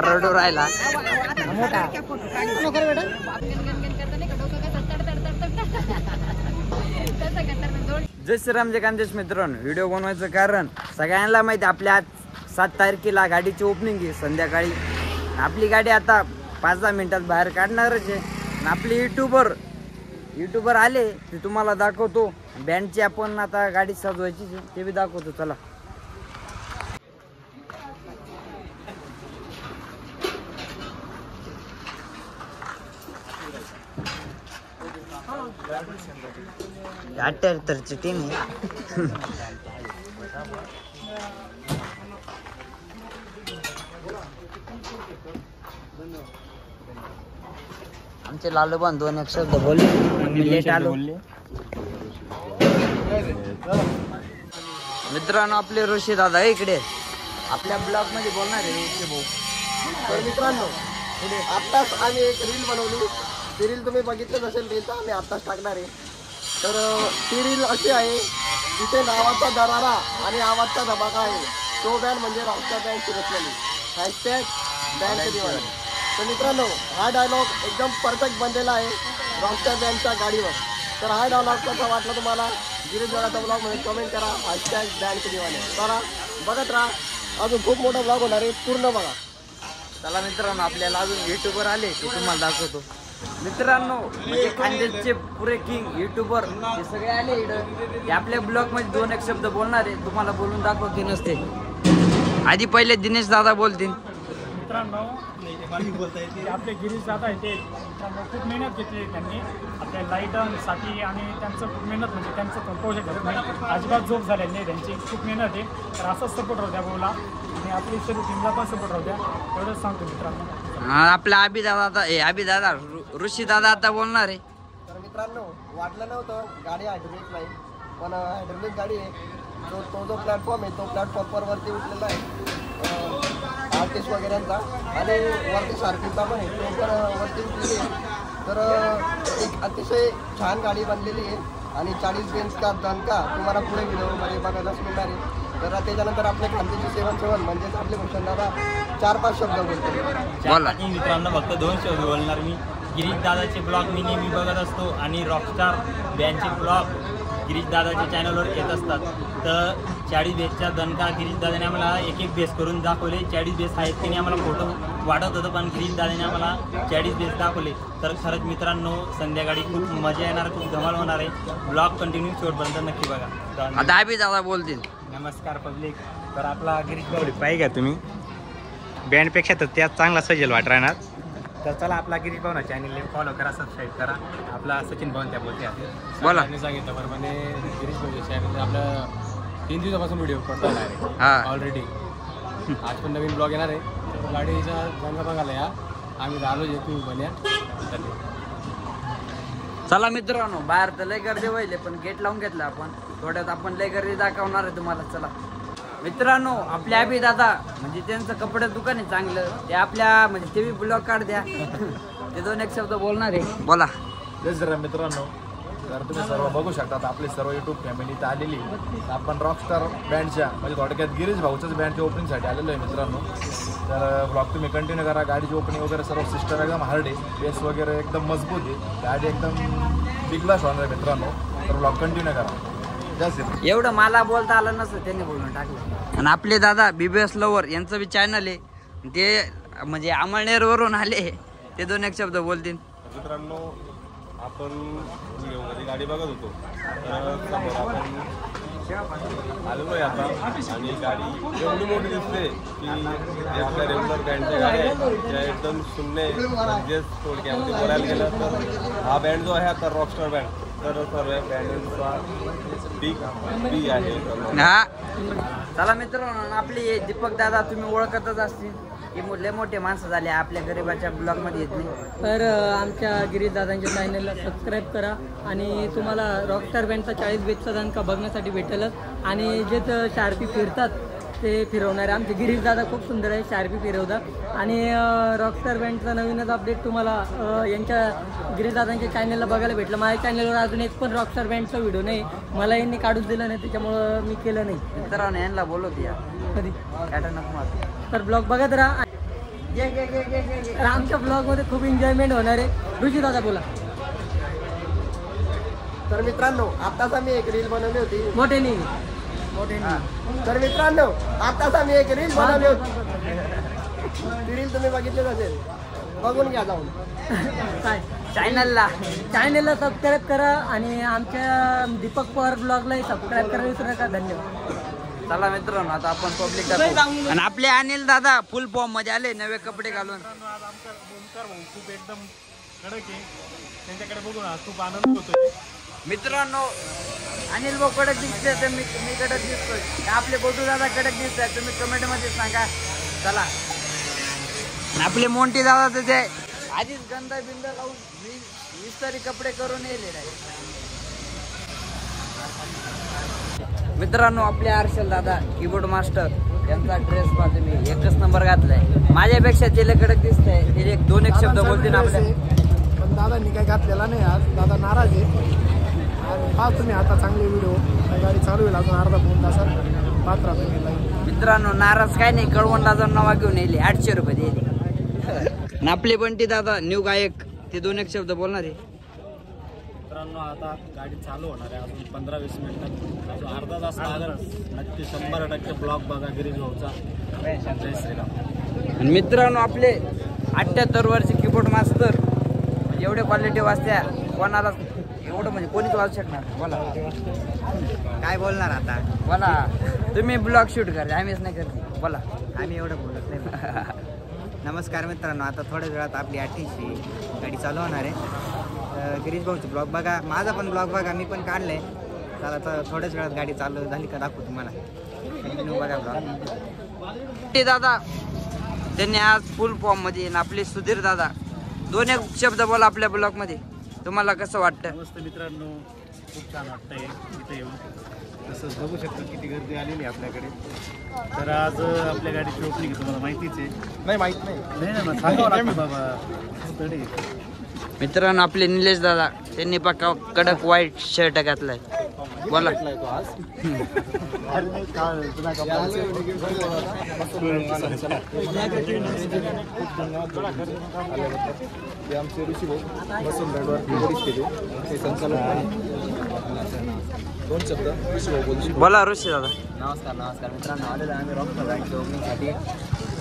रडू राहिला. जय श्रीराम जय कांदेश मित्रांनो, व्हिडिओ बनवायचं कारण सगळ्यांना माहिती आपल्या आज 7 तारखेला गाडीची ओपनिंग आहे संध्याकाळी. आपली गाडी आता 5-10 मिनिटात बाहेर काढणारच आहे. आपले युट्यूबर आले ते तुम्हाला दाखवतो. बँडची आपण आता गाडी सजवायची ते बी दाखवतो. चला ची टीम आहे. आमचे लालूबान 2 एक शब्द बोलले, लेट आलो. मित्रांनो आपले ऋषी दादा इकडे आपल्या ब्लॉग मध्ये बोलणार आहे ऋषी भाऊ. तर मित्रांनो आत्ताच आम्ही एक रील बनवली. ती रील तुम्ही बघितलं नसेल, रील तर आम्ही आत्ताच टाकणार आहे. तर ती रील अशी आहे, तिथे नावाचा दरारा आणि आवाजचा धमाका आहे. तो बँड म्हणजे रॉकस्टार बँड सुरतलेली #बँड दिवाळी. तर मित्रांनो हा डायलॉग एकदम परफेक्ट बनलेला आहे रॉकस्टार बँडच्या गाडीवर. तर हा डायलॉग कसा वाटला तुम्हाला गिरीश दादाचा ब्लॉग मध्ये कमेंट करा. #बँड दिवाळी. चला बघत राहा, अजून खूप मोठा ब्लॉग होणार आहे, पूर्ण बघा. चला मित्रांनो आपल्याला अजून युट्यूबर आले ते तुम्हाला दाखवतो. मित्रांनो म्हणजे खानदेशचे पुरे किंग युट्यूबर हे सगळे आले इकडं. ते आपल्या ब्लॉग मध्ये 2 एक शब्द बोलणार आहे, तुम्हाला बोलून दाखवते नसते. आधी पहिले दिनेश दादा बोलतील. मित्रांनो आपले गिरीश दादा आहे ते मित्रांनो खूप मेहनत घेतली त्यांनी आपल्या लाईटसाठी आणि त्यांचं खूप मेहनत म्हणजे त्यांचं कंपोजर करत नाही, अजिबात झोप झालेली नाही त्यांची. खूप मेहनत आहे. तर असंच सपोर्ट राहू द्या बोला आणि आपली सर्व टीमला पण सपोर्ट राहू द्या, एवढंच सांगतो मित्रांनो. आपला अभिदादा ऋषी दादा आता बोलणार आहे. तर मित्रांनो वाटलं नव्हतं गाडी हायड्रोलिक नाही, पण हायड्रोलिक गाडी आहे. तो जो प्लॅटफॉर्म आहे तो प्लॅटफॉर्मवर वरती उठलेला आहे आर्टिस्ट वगैरेंचा, आणि वरती सारखीचा पण आहे तो पण वरती उठलेली आहे. तर एक अतिशय छान गाडी बनलेली आहे आणि 40 बेंचचा दणका तुम्हाला पुढे व्हिडिओमध्ये बघायलाच मिळणार आहे. तर त्याच्यानंतर आपल्या खानदेशी 7 म्हणजेच आपले भूषण दादा 4-5 शब्द बोलतो. मित्रांनो फक्त 2 शब्द बोलणार मी. गिरीश दादाचे ब्लॉग मी नेहमी बघत असतो आणि रॉकस्टार बँडचे ब्लॉग गिरीश दादाच्या चॅनलवर येत असतात. तर 40 बेसचा दणका गिरीश दादाने आम्हाला एक बेस करून दाखवले. 40 बेस आहेत त्याने आम्हाला फोटो वाटत होतं, पण गिरीश दादाने आम्हाला 40 बेस दाखवले. तर खरंच मित्रांनो संध्याकाळी खूप मजा येणार, खूप धमाल होणार आहे. ब्लॉग कंटिन्यू शेवटपर्यंत नक्की बघा. आता अभिदादा बोलतील. नमस्कार पब्लिक. तर आपला गिरीश भाऊ पाहिजे का तुम्ही बँडपेक्षा तर त्यात चांगला सजेल वाट राहणार. तर चला आपला गिरीश भाऊ ना चॅनल फॉलो करा, सबस्क्राईब करा. आपला सचिन भाऊ त्या बोलते बोला. सांगितलं बरोबर गिरीश भाऊ चॅनल आपलं 3 दिवसापासून व्हिडिओ पडणार आहे ऑलरेडी. आज पण नवीन ब्लॉग येणार आहे. गाडीचा रंग बघायला या, आम्ही आलो जे तुम्ही बन्या. चला मित्रांनो बाहेर तर लय गर्दी व्हायले, पण गेट लावून घेतला आपण. थोड्यात आपण लय गर्दी दाखवणार आहे तुम्हाला. चला मित्रांनो आपले अभिदादा म्हणजे त्यांचं कपडे दुकान आहे चांगलं, ते आपल्या म्हणजे TV ब्लॉग काढ द्या. ते 2 एक शब्द बोलणार आहे, बोला. जय श्रीराम मित्रांनो. तर तुम्ही सर्व बघू शकतात आपली सर्व यूट्यूब फॅमिली तर आलेली. आपण रॉकस्टार बँडच्या म्हणजे थोडक्यात गिरीश भाऊच्याच बँडच्या ओपनिंगसाठी आलेलो आहे मित्रांनो. तर ब्लॉग तुम्ही कंटिन्यू करा. गाडीची ओपनिंग वगैरे सर्व सिस्टम एकदम हार्ड आहे, बेस वगैरे एकदम मजबूत आहे, गाडी एकदम बिगलास होणार आहे मित्रांनो. तर ब्लॉग कंटिन्यू करा. एवढं मला बोलता आलं नसतं, त्यांनी बोलून टाकलं. आणि आपले दादा BBS लवर यांचं बी चॅनल आहे, ते म्हणजे अमळनेर वरून आले, ते 2 एक शब्द बोलतील. मित्रांनो आपण व्हिडिओमध्ये गाडी बघत होतो, तर आपण आलेलो आहे आता. आणि गाडी एवढी मोठी दिसते की आपल्या रेग्युलर बँडच्या गाड्या आहेत त्या एकदम शून्य. म्हणजेच थोडक्यामध्ये बोलायला गेलं तर हा बँड जो आहे आता रॉकस्टार बँड, तर सर्व बँडचा बिग आहे. हा चला मित्रांनो आपली दीपक दादा तुम्ही ओळखतच असतील की लय मोठे माणसं झाले, आपल्या गरीबाच्या ब्लॉग मध्ये येत नाही. तर आमच्या गिरीश दादांच्या चॅनलला सबस्क्राईब करा आणि तुम्हाला रॉकस्टार बँडचा 40 बेसचा दणका बघण्यासाठी भेटेलच. आणि जे शार्पी फिरतात ते फिरवणारे आमचे गिरीश दादा खूप सुंदर आहे, शार्पी फिरवतात. आणि रॉकस्टार बँडचा नवीनच अपडेट तुम्हाला यांच्या गिरीश दादांच्या चॅनलला बघायला भेटलं. माझ्या चॅनलवर अजून एक पण रॉकस्टार बँडचा व्हिडिओ नाही, मला यांनी काढूच दिलं नाही, त्याच्यामुळं मी केलं नाही. मित्रांनो यांना बोलवते या कधी कॅटन. तर ब्लॉग बघत राहा. तर आमच्या ब्लॉग मध्ये खूप एन्जॉयमेंट होणार आहे. ऋषी दादा बोला. तर मित्रांनो आताच आम्ही एक रील बनवली होती. मोठे नाही. तर मित्रांनो आताच आम्ही एक रील बनवली होती. ती रील तुम्ही बघितलीच असेल, बघून घ्या जाऊन. काय चॅनलला सबस्क्राईब करा आणि आमच्या दीपक पवार ब्लॉगलाही सबस्क्राईब करायला विसरू नका. धन्यवाद. चला मित्रांनो आता आपण पब्लिक दाखवू. आणि आपले अनिल दादा फुल फॉर्म मध्ये आले नवे कपडे घालून. आज आमचा ओमकार भाऊ खूप एकदम कडक आहे. त्यांच्याकडे बघून आज खूप आनंद होतोय. मित्रांनो अनिल भाऊ कडक दिसते तर मी कडक दिसतोय. आपले गोटू दादा कडक दिसतात तुम्ही कमेंट मध्ये सांगा. चला आपले मोंटी दादा तर ते आधीच गंदा बिंद लावून विस्तारी कपडे करून येले. मित्रांनो आपले हर्षल दादा कीबोर्ड मास्टर यांचा ड्रेस पाहतो मी एकच नंबर घातलाय. माझ्यापेक्षा त्याला कडक दिसतंय. ते एक दोन एक शब्द बोलते ना आपल्या. पण दादांनी काय घातलेला नाही आज. दादा नाराज आहे. पाहत तुम्ही आता चांगले व्हिडिओ. गाडी चालू होईल अजून अर्धा 2 तासात. पाहत राहा तुम्ही. मित्रांनो नाराज काय नाही. कळवंडाचा नवा घेऊन येईल 800 रुपये दिले. आपले बंटी दादा न्यू गायक ते दोन एक शब्द बोलणार आहे. मित्रांनो आता गाडी चालू होणार आहे अजून 15-20 मिनिटात. अजून अर्धा तास लागेल. नक्की 100% ब्लॉग बघा गिरीश भाऊचा. जय श्रीराम. आणि मित्रांनो आपले 78 वर्षे कीबोर्ड मास्टर एवढे क्वालिटी वाजत्या कोणाला एवढं म्हणजे कोणीच वाजू शकणार. बोला काय बोलणार आता. बोला तुम्ही ब्लॉग शूट करा आम्हीच नाही करते. बोला आम्ही एवढं बोलत नाही. नमस्कार मित्रांनो आता थोड्याच वेळात आपली 88 गाडी चालू होणार आहे. गिरीश भाऊचे ब्लॉग बघा. माझा पण ब्लॉग बघा. मी पण काढलं आहे. चला तर थोड्याच वेळात गाडी चालू झाली का दाखवू तुम्हाला. कंटिन्यू बघा ब्लॉग. ते दादा त्यांनी आज फुल फॉर्म मध्ये आणि आपले सुधीर दादा दोन एक शब्द बोला आपल्या ब्लॉग मध्ये. तुम्हाला कसं वाटतं. मस्त मित्रांनो खूप छान वाटतंय इथे येऊन. तसंच बघू शकतो किती गर्दी आलेली आहे आपल्याकडे. तर आज आपल्या गाडीची ओपनिंग तुम्हाला माहितीच आहे. नाही माहित नाही. नाही सांगावं लागतं बाबा. तरी मित्रांनो आपले निलेश दादा त्यांनी पक्का कडक व्हाईट शर्ट घातलाय. बोला आमचे ऋषी भाऊ बसून बेडवर केले ते संचालक. 2 शब्द ऋषी भाऊ बोलू. बोला ऋषी दादा. नमस्कार मित्रांनो आलेलो आम्ही रॉक गाडीच्या ओपनिंगसाठी.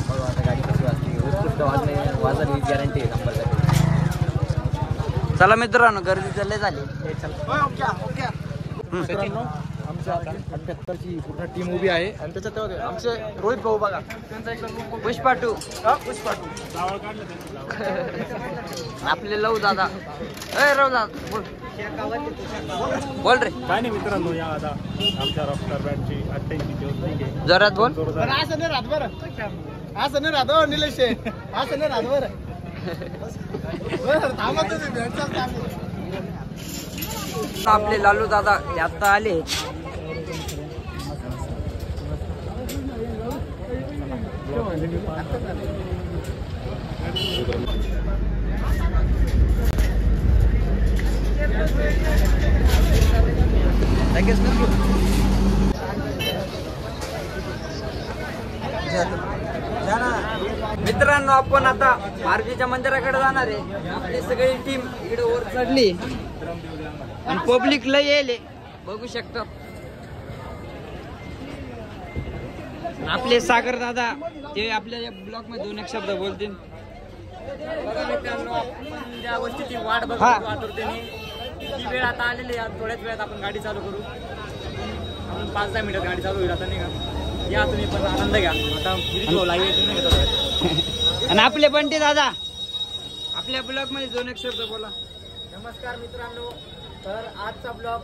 बघू आता गाडी कशी वाजते. उत्कृष्ट वाजणार ही गॅरंटी आहे नंबरसाठी. चला मित्रांनो गर्दी चालले झाली. मित्रांनो आमच्या 78ची पूर्ण टीम उभी आहे आणि त्याच्यात आमचे रोहित भाऊ बघा. त्यांचा एकदम पुष्पा 2 आपले लव दादा. राव दादा बोल बोल रे. काय नाही मित्रांनो या आता आमच्या रॉकस्टार बँडची 88ची ओपनिंग आहे. जोरात बोल. असं नाही राहत बरं. असं नाही राहत निलेश. असं नाही राहत बरं. आपले लालू दादा आता आले. मित्रांनो आपण आता मारुतीच्या मंदिराकडे जाणार आहे. आपली सगळी टीम इकडे वर चढली आणि पब्लिक लय येईल बघू शकतो. आपले सागर दादा ते आपल्या ब्लॉक मध्ये 2 एक शब्द बोलतील. मित्रांनो आपण ज्या गोष्टीची वाट बघतो आतुरतेने ती वेळ आता आलेली आहे. थोड्याच वेळात आपण गाडी चालू करू. आपण 5-10 मिनिटात गाडी चालू होईल आता नाही का. या तुम्ही पण आनंद घ्या. आता आणि आपले बंटी दादा आपल्या ब्लॉग मध्ये 2 एक शब्द बोला. नमस्कार मित्रांनो. तर आजचा ब्लॉग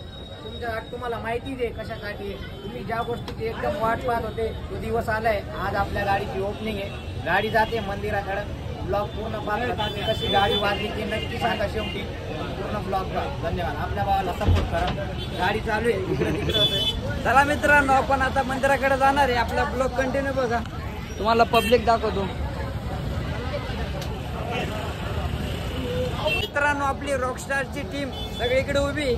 तुम्हाला माहितीच आहे कशासाठी. तुम्ही ज्या गोष्टीची एकदम वाट पाहत होते तो दिवस आलाय. आज आपल्या गाडीची ओपनिंग आहे. गाडी जाते मंदिराकडे. ब्लॉग पूर्ण पाहता कशी गाडी वाजली ती नक्की सांगा. शेवटी पूर्ण ब्लॉग पहा. धन्यवाद. आपल्या भावाला सपोर्ट करा. गाडी चालू आहे. चला मित्रांनो आपण आता मंदिराकडे जाणार आहे. आपला ब्लॉग कंटिन्यू बघा. तुम्हाला पब्लिक दाखवतो. मित्रांनो आपली रॉकस्टारची टीम सगळीकडे उभी.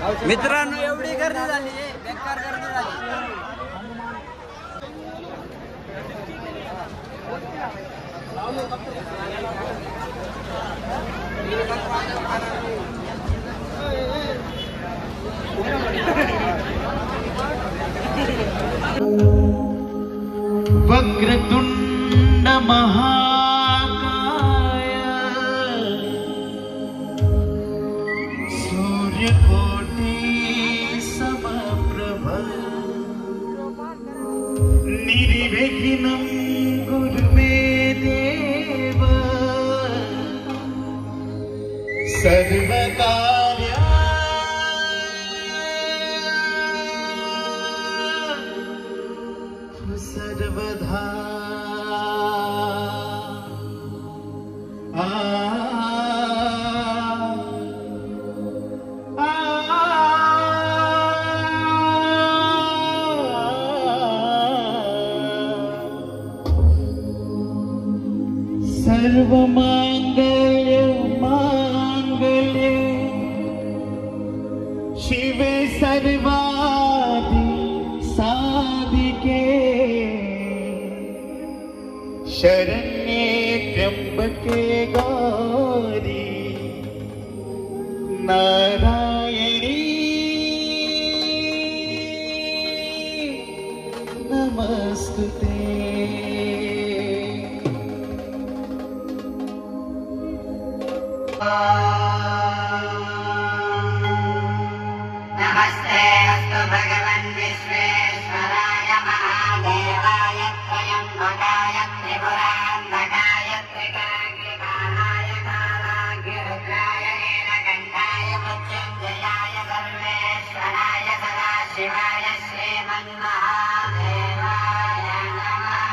मित्रांनो एवढी गर्दी झाली बेकार गर्दी झाली. वक्रतुंड महाकाय सूर्यकोटि समप्रभ निर्विघ्नं कुरु मे देव सर्वकार्या सर्वधा सर्वमांगल्य मांगल्ये शिवे सर्वादि साधिके शरण्ये त्र्यंबके गौरी नारायणी नमस्तुते. नमस्ते अस्तु भगवन् विश्वेश्वराय महादेवाय त्र्यम्बकाय त्रिपुरान्तकाय त्रिकाग्निकालाय कालाग्निरुद्राय नीलकण्ठाय मृत्युञ्जयाय सर्वेश्वराय सदाशिवाय श्रीमन्महादेवाय नमः.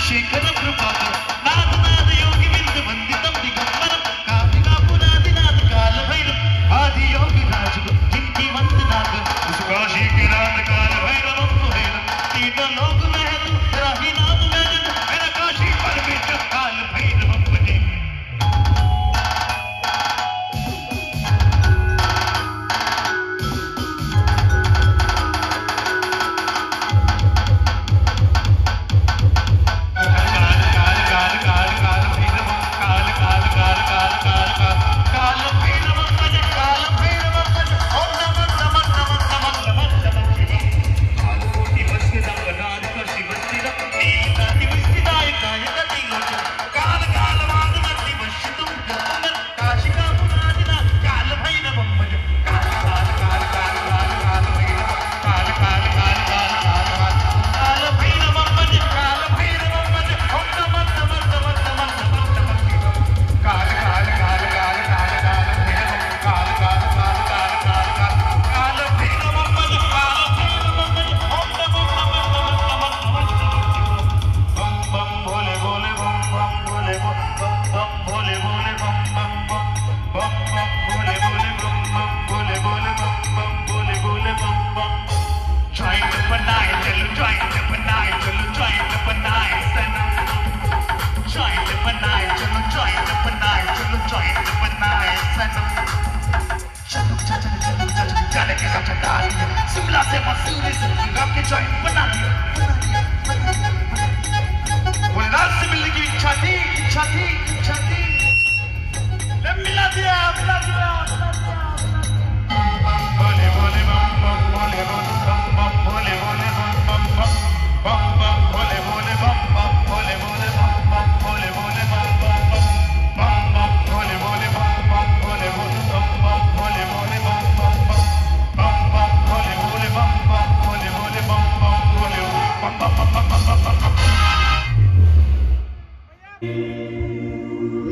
शेखर कृपाकर नाथ नाद योगी विंद वंदितम दिगंबरम कापिका पुनादिनाथ काल भैरव आदि योगी राजगुरु जिनकी वंदना कर उस काशी के रात काल भैरव तीन लोक में है तू राही नाम में जन मेरा काशी परमेश्वर काल भैरव बने.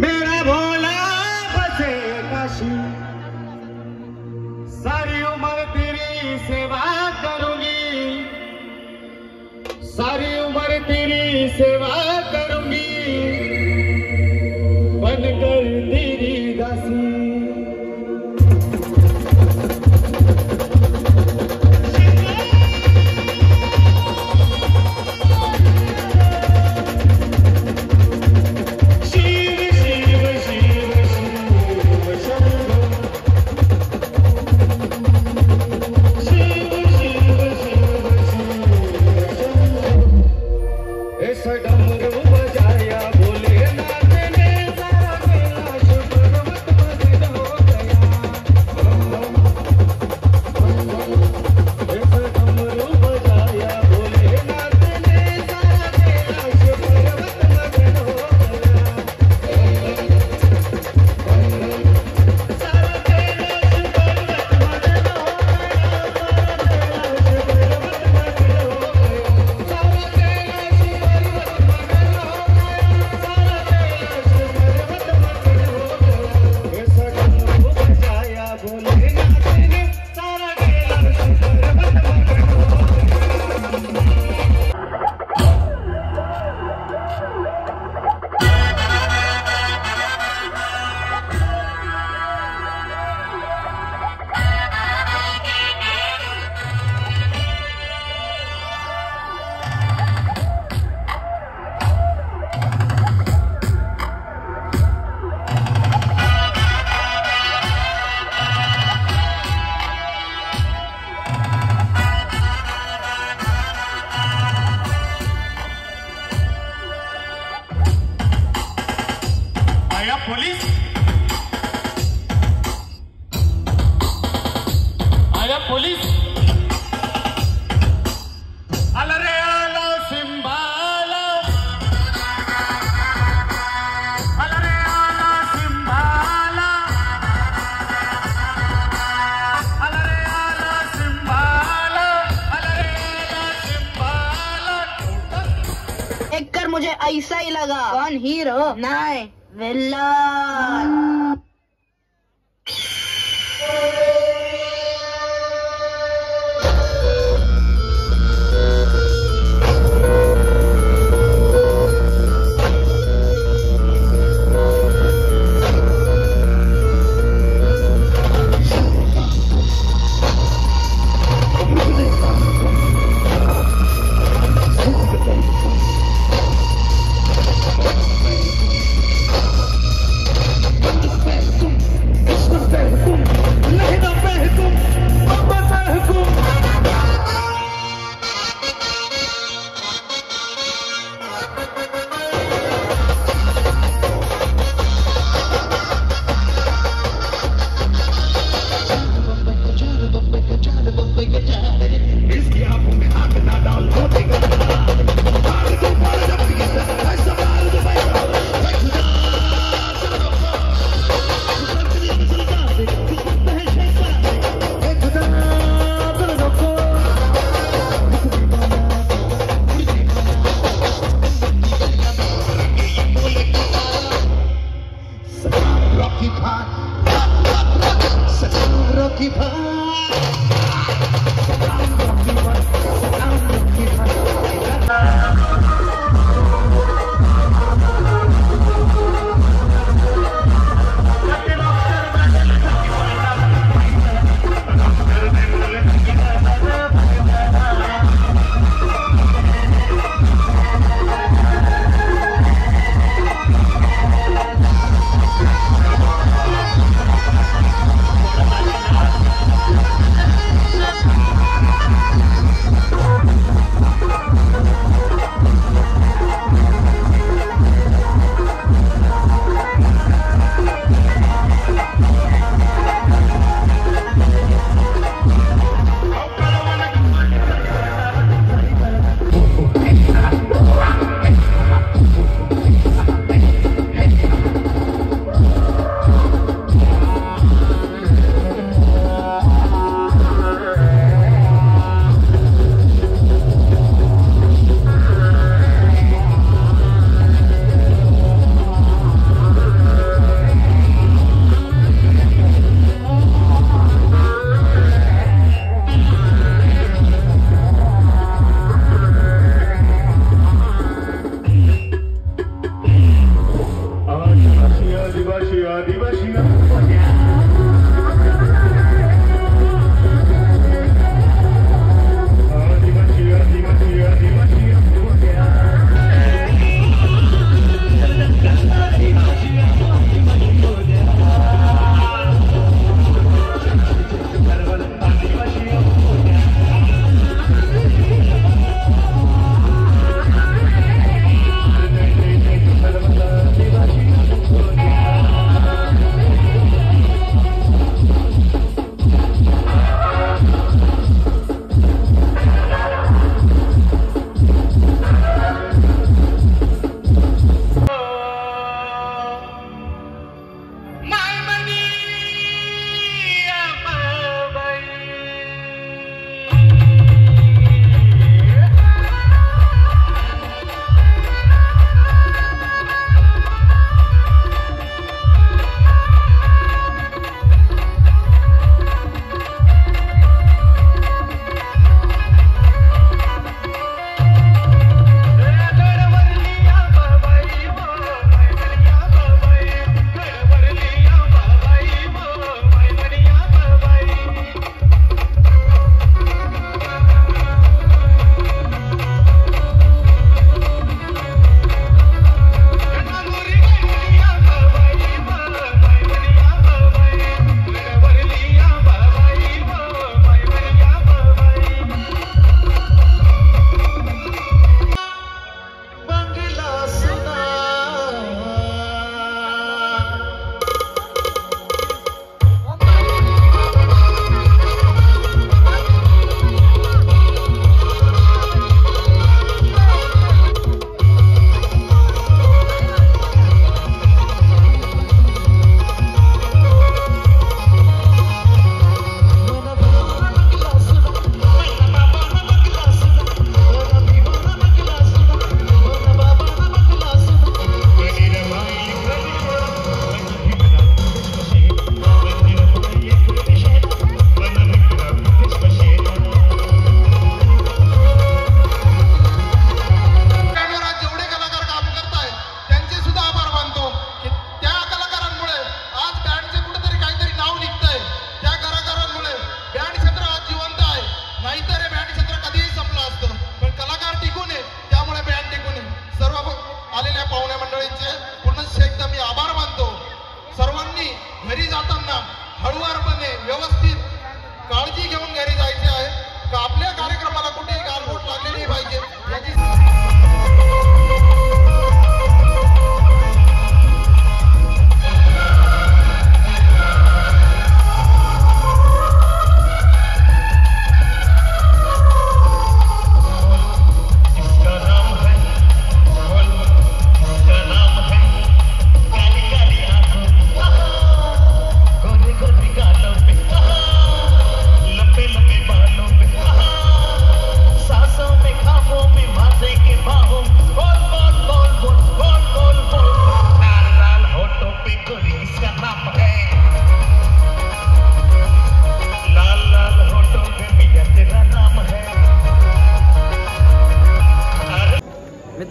मेरा भोला बसे काशी, सारी उम्र तेरी सेवा करूंगी, सारी उम्र तेरी सेवा करूंगी। मुझे ऐसा ही लगा। कौन हीरो? नहीं, विलन।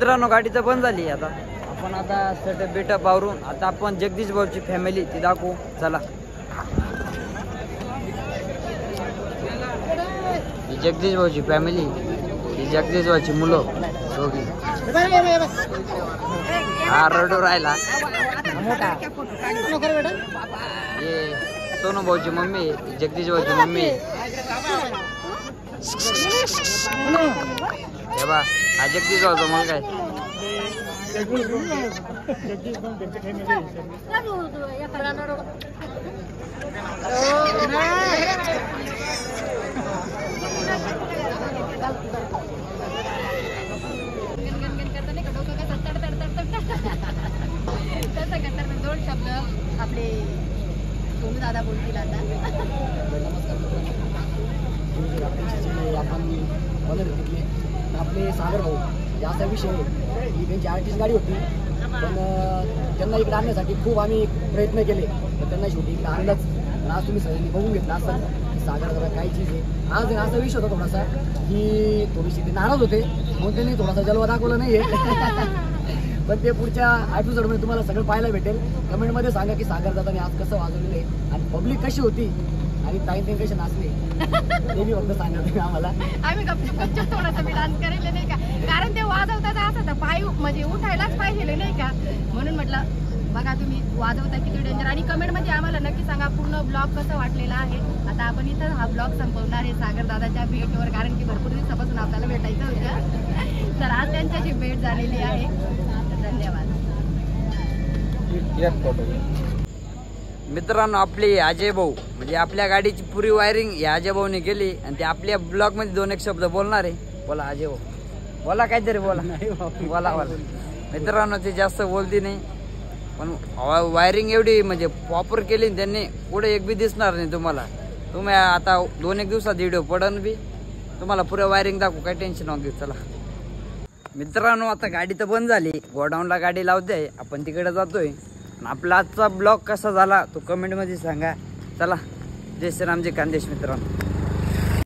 मित्रांनो गाडी तर बंद झाली आता. आपण आता सेटअप बिटअप आवरून आता आपण जगदीश भाऊची फॅमिली ती दाखवू. चला, ही जगदीश भाऊची फॅमिली, ही जगदीश भाऊची मुलं दोघी. हा रडू राहिला. हे सोनू भाऊची मम्मी, जगदीश भाऊची मम्मी. हे बा हा जगदीश भाऊचा मुलगा आहे. दोन शब्द आपले सोनू दादा बोलतील आता. आपण आपले सागर भाऊ याचा विषय ही त्यांची आर्टिस्ट गाडी होती, पण त्यांना इकडे आणण्यासाठी खूप आम्ही प्रयत्न केले, पण त्यांना शेवटी इकडे आणलंच. पण आज तुम्ही सगळ्यांनी बघून घेतलं असं सागर दादा काय चीज आहे. आज असा विषय होता थोडासा की थोडीशी ते नाराज होते म्हणून त्यांनी थोडासा जलवा दाखवला नाही आहे. पण ते पुढच्या एपिसोडमध्ये तुम्हाला सगळं पाहायला भेटेल. कमेंटमध्ये सांगा की सागर दादाने आज कसं वाजवलेलं आहे आणि पब्लिक कशी होती आणि ताई ते कसे नाचले ते मी फक्त सांगा तुम्ही आम्हाला. आम्ही गपचूप थोडासा मी डान्स करायला नाही का, कारण ते वाजवता असं तर पाय म्हणजे उठायलाच पाहिजे नाही का, म्हणून म्हटलं बघा तुम्ही वाजवता किती डेंजर. आणि कमेंटमध्ये आम्हाला नक्की सांगा पूर्ण ब्लॉग कसं वाटलेला आहे. आता आपण इथं हा ब्लॉग संपवणार आहे सागर दादाच्या भेटीवर, कारण की भरपूर दिवसापासून आपल्याला भेटायचं होतं, तर आज त्यांच्याशी भेट झालेली आहे. धन्यवाद. मित्रांनो आपले अजय भाऊ म्हणजे आपल्या गाडीची पुरी वायरिंग या अजय भाऊने केली आणि ते आपल्या ब्लॉग मध्ये 2-1 शब्द बोलणार आहे. बोला अजय भाऊ, बोला काहीतरी बोला. बोला बोला. मित्रांनो ते जास्त बोलती नाही, पण वायरिंग एवढी म्हणजे प्रॉपर केली त्यांनी, पुढे एक बी दिसणार नाही तुम्हाला. तुम्ही आता 2-1 दिवसात व्हिडिओ पडन बी तुम्हाला पुऱ्या वायरिंग दाखवू, काही टेन्शन नको घेऊ. चला मित्रांनो आता गाडी तर बंद झाली, गोडाऊनला गाडी लावते, आपण तिकडे जातोय. आपला आजचा ब्लॉग कसा झाला तो कमेंटमध्ये सांगा. चला, जय श्रीराम, जय खानदेश मित्रांनो.